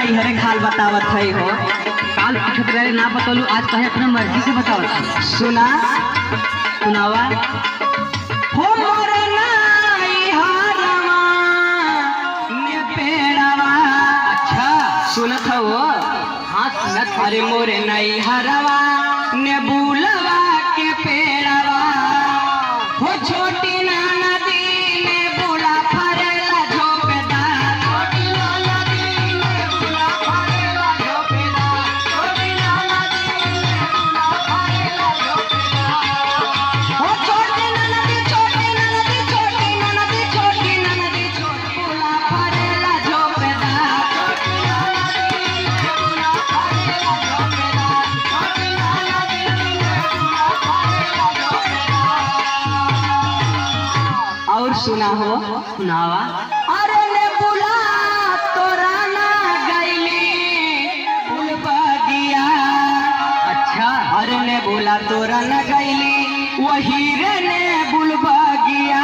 नैहरे खाल बतावत है हो। काल पूछत रहे ना बतौलू, आज कहे अपने मर्जी से बतावत। सुना सुनावा। हो मोर नैहरवा ने पेड़वा। अच्छा सुनत हो? हाँ सुनत। अरे मोर नैहरवा ने बुलवा के पेड़वा। हो छोटी नदी ने बुला फरेला झोपेदार। छोटी नदी ने बुला फरेला झोपेदार। छोटी नदी ने बुला फरेला झोपेदार। हो छोटी नदी छोटी नदी छोटी नदी छोटी नदी छोटी बुला फरेला झोपेदार। छोटी नदी ने बुला फरेला झोपेदार। छोटी नदी ने बुला फरेला झोपेदार। और सुना हो? सुनावा। अरे ने बुला तोरा ना गईली फुलबगिया। अच्छा अरे ने बुला तोरा ना गईली वही रे ने बुलबगिया।